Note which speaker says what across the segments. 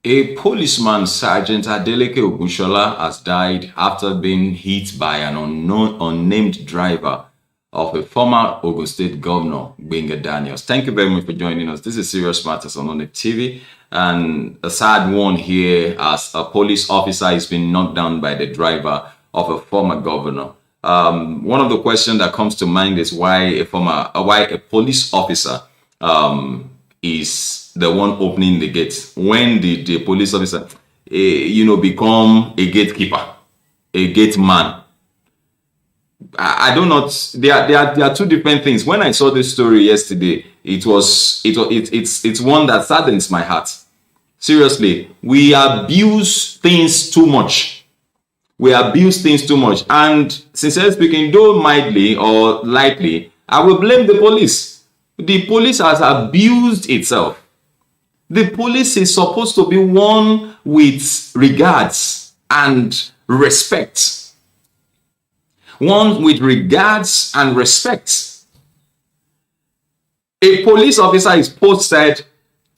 Speaker 1: A policeman, Sergeant Adeleke Ogunshola, has died after being hit by an unnamed driver of a former Ogun State Governor, Gbenga Daniels. Thank you very much for joining us. This is Serious Matters on ONIF TV, and a sad one here as a police officer has been knocked down by the driver of a former governor. One of the questions that comes to mind is why a police officer is the one opening the gate. When did the police officer, become a gatekeeper, a gate man? I do not. There are two different things. When I saw this story yesterday, it's one that saddens my heart. Seriously, we abuse things too much. And sincerely speaking, though mildly or lightly, I will blame the police. The police has abused itself. The police is supposed to be one with regards and respect. One with regards and respect. A police officer is posted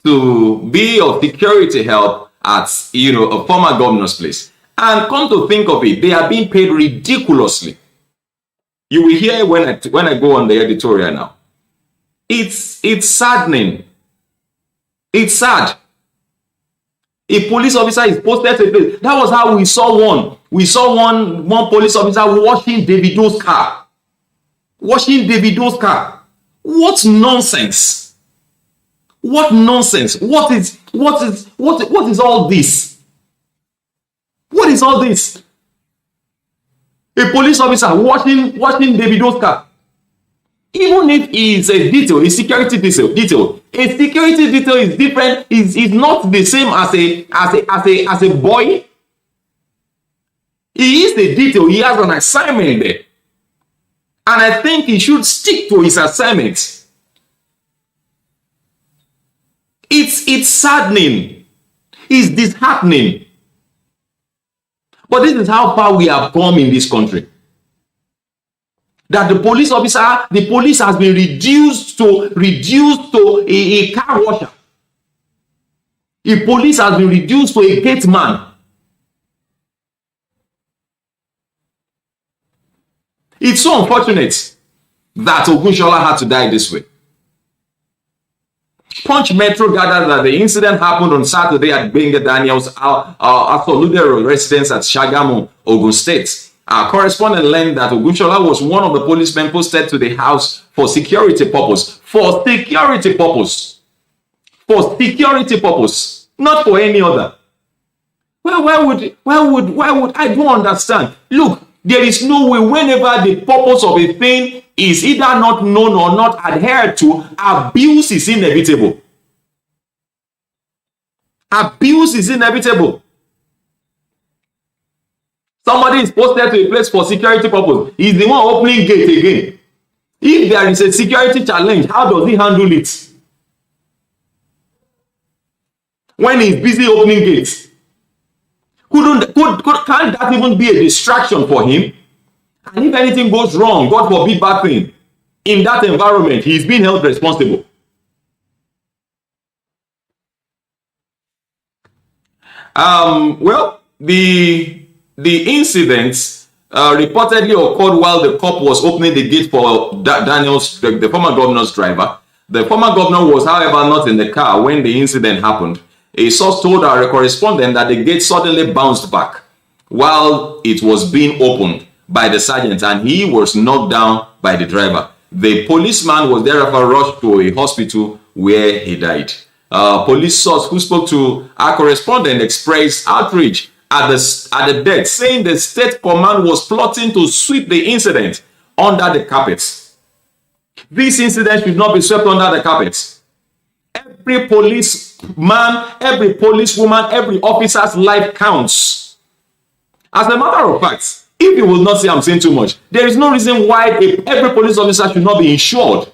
Speaker 1: to be of security help at a former governor's place. And come to think of it, they are being paid ridiculously. You will hear when I go on the editorial now. It's saddening. It's sad. A police officer is posted to a place. That was how we saw one. We saw one police officer washing Davido's car. What nonsense! What nonsense! What is all this? What is all this? A police officer washing Davido's car. Even if it's a detail, a security detail, a security detail is different. Is not the same as a boy. He is a detail. He has an assignment there, and I think he should stick to his assignment. It's saddening. It's disheartening. But this is how far we have come in this country. That the police has been reduced to a car washer. The police has been reduced to a gate man. It's so unfortunate that Ogunshola had to die this way. Punch Metro gathered that the incident happened on Saturday at Gbenga Daniels' Asoludero residence at Shagamu, Ogun State. Our correspondent learned that Ogunshola was one of the policemen posted to the house for security purpose. Not for any other. Well, why would I don't understand? Look, there is no way whenever the purpose of a thing is either not known or not adhered to, abuse is inevitable. Somebody is posted to a place for security purpose. He's the one opening gate again. If there is a security challenge, how does he handle it? When he's busy opening gates. Can't that even be a distraction for him? And if anything goes wrong, God forbid bad thing, in that environment, he's being held responsible. Well, the incident reportedly occurred while the cop was opening the gate for Daniels, the former governor's driver. The former governor was, however, not in the car when the incident happened. A source told our correspondent that the gate suddenly bounced back while it was being opened by the sergeant, and he was knocked down by the driver. The policeman was therefore rushed to a hospital where he died. Police source who spoke to our correspondent expressed outrage at the death, saying the state command was plotting to sweep the incident under the carpet. This incident should not be swept under the carpet. Every policeman, every policewoman, every officer's life counts. As a matter of fact, if you will not say I'm saying too much, there is no reason why every police officer should not be insured.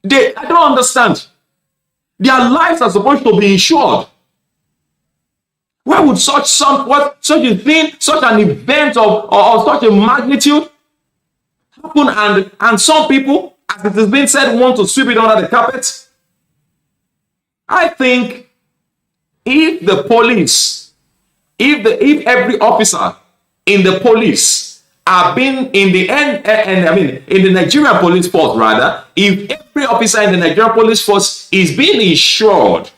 Speaker 1: I don't understand. Their lives are supposed to be insured. Why would such an event of such a magnitude happen, and some people, as it has been said, want to sweep it under the carpet? I think if the police, if every officer in the police are being in the end, and I mean in the Nigerian police force rather, if every officer in the Nigerian police force is being insured,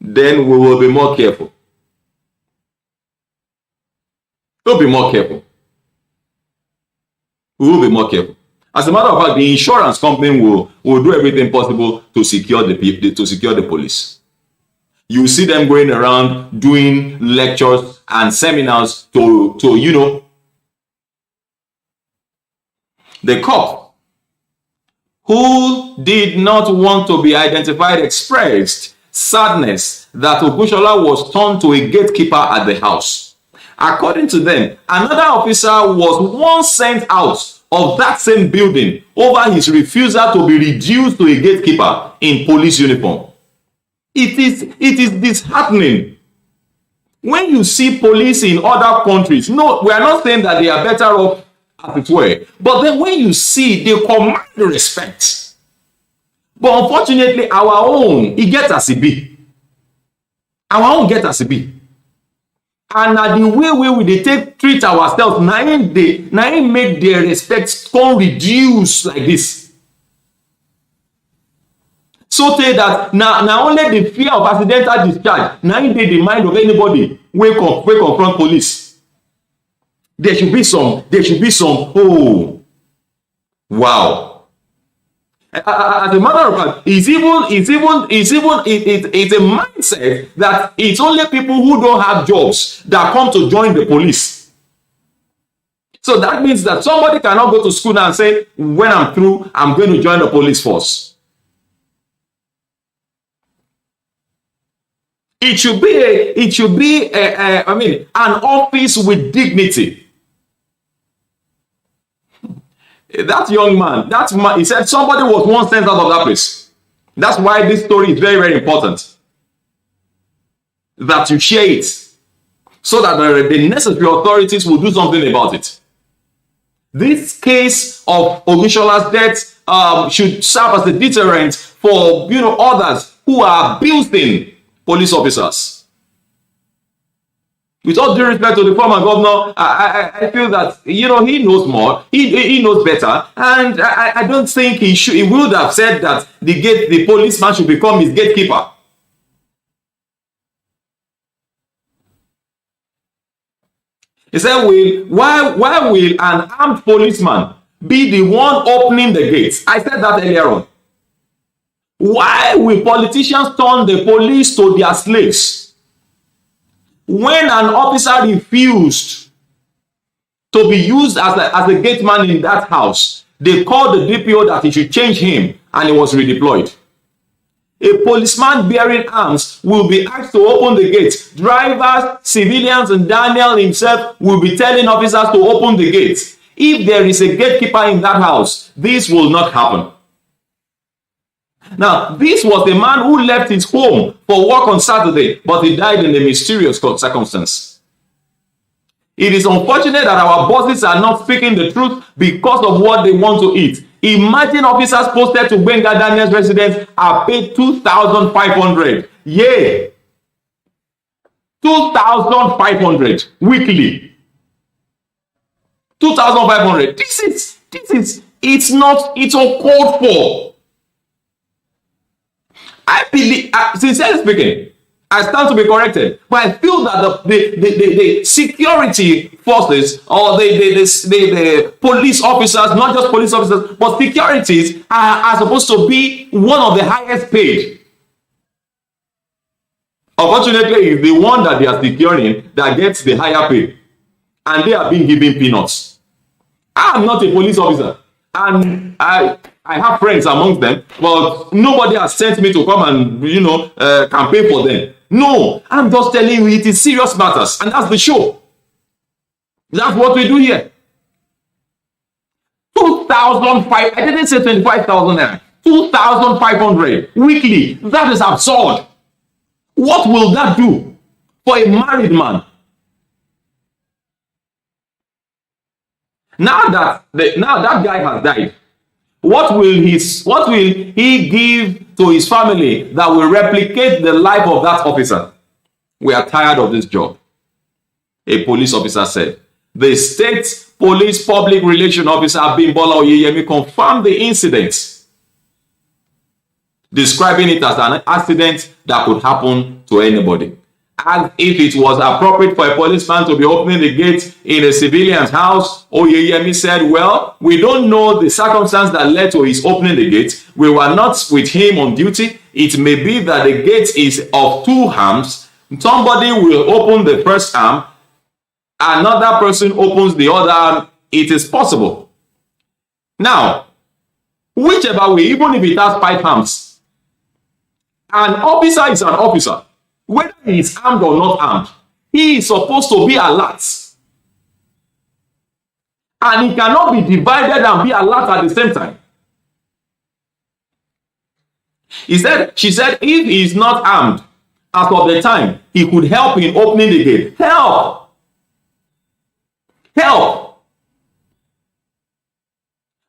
Speaker 1: then we will be more careful. We'll be more careful. We will be more careful. As a matter of fact, the insurance company will do everything possible to secure the police. You see them going around doing lectures and seminars to the cop who did not want to be identified expressed sadness that Ogunsola was turned to a gatekeeper at the house. According to them, another officer was once sent out of that same building over his refusal to be reduced to a gatekeeper in police uniform. It is disheartening when you see police in other countries. No, we are not saying that they are better off, as it were, but then when you see, they command respect. But unfortunately, our own, it gets as it be. Our own get as it be. And the way we treat ourselves, now make their respect come reduce like this. So say that now only the fear of accidental discharge, now in the mind of anybody, wake confront police. There should be some, oh, wow. As a matter of fact, it's a mindset that it's only people who don't have jobs that come to join the police. So that means that somebody cannot go to school and say, when I'm through, I'm going to join the police force. It should be an office with dignity. That young man, he said somebody was once sent out of that place. That's why this story is very, very important. That you share it so that the necessary authorities will do something about it. This case of Ogunshola's death should serve as a deterrent for others who are abusing police officers. With all due respect to the former governor, I feel that he knows more, he knows better, and I don't think he would have said that the policeman should become his gatekeeper. He said, why will an armed policeman be the one opening the gates? I said that earlier on. Why will politicians turn the police to their slaves? When an officer refused to be used as a gate man in that house, they called the DPO that he should change him, and he was redeployed. A policeman bearing arms will be asked to open the gates. Drivers, civilians, and Daniel himself will be telling officers to open the gates. If there is a gatekeeper in that house, this will not happen. Now, this was the man who left his home for work on Saturday, but he died in a mysterious circumstance. It is unfortunate that our bosses are not speaking the truth because of what they want to eat. Imagine officers posted to Gbenga Daniel's residence are paid 2,500. Yeah. 2,500 weekly. 2,500. It's uncalled for. I believe, sincerely speaking, I stand to be corrected, but I feel that the security forces or the police officers, not just police officers, but securities are supposed to be one of the highest paid. Unfortunately, it's the one that they are securing that gets the higher pay, and they are being given peanuts. I am not a police officer, and I have friends amongst them, but nobody has sent me to come and campaign for them. No, I'm just telling you it is serious matters, and that's the show. That's what we do here. 2,500. I didn't say 25,000 naira. 2,500 weekly. That is absurd. What will that do for a married man? Now that guy has died, What will he give to his family that will replicate the life of that officer? We are tired of this job. A police officer said. The state police public relation officer Bimbola Oyeyemi confirmed the incident, describing it as an accident that could happen to anybody. And if it was appropriate for a policeman to be opening the gate in a civilian's house, Oyeyemi said, well, we don't know the circumstance that led to his opening the gate. We were not with him on duty. It may be that the gate is of two arms. Somebody will open the first arm, another person opens the other arm. It is possible. Now, whichever way, even if it has 5 arms, an officer is an officer. Whether he is armed or not armed, he is supposed to be alert. And he cannot be divided and be alert at the same time. She said, if he is not armed, as of the time, he could help in opening the gate. Help! Help!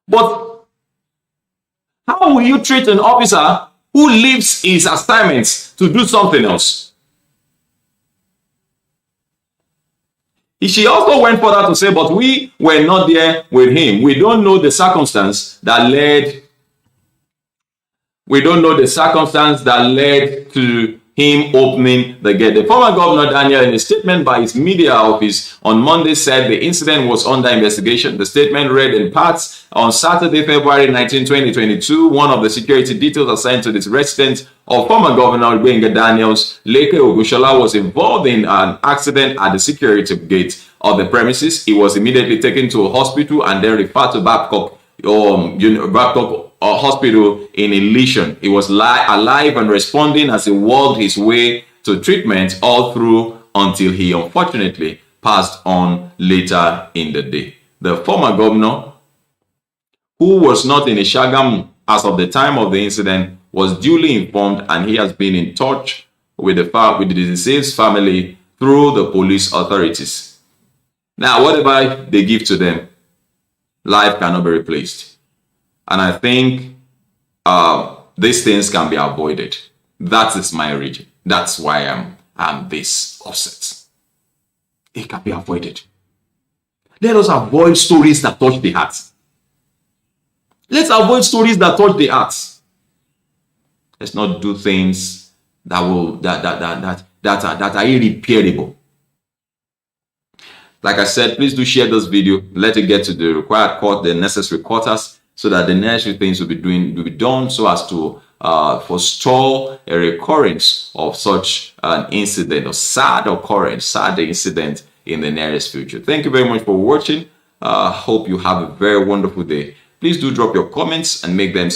Speaker 1: But how will you treat an officer who leaves his assignments to do something else? She also went further to say, but we were not there with him. We don't know the circumstance that led. We don't know the circumstance that led to him opening the gate. The former governor, Daniel, in a statement by his media office on Monday, said the incident was under investigation. The statement read in parts, on Saturday, February 19, 2022, one of the security details assigned to this resident of former governor Gbenga Daniels, Leke Ogushola, was involved in an accident at the security gate of the premises. He was immediately taken to a hospital and then referred to Babcock Hospital in Elishan. He was alive and responding as he walked his way to treatment all through until he unfortunately passed on later in the day. The former governor, who was not in Ishagamu as of the time of the incident, was duly informed, and he has been in touch with the deceased family through the police authorities. Now, whatever they give to them, life cannot be replaced. And I think these things can be avoided. That is my region. That's why I'm this upset. It can be avoided. Let us avoid stories that touch the heart. Let's avoid stories that touch the heart. Let's not do things that are irreparable. Like I said, please do share this video. Let it get to the required court, the necessary quarters, so that the necessary things will be done so as to forestall a recurrence of such an incident, or sad incident in the nearest future. Thank you very much for watching. Hope you have a very wonderful day. Please do drop your comments and make them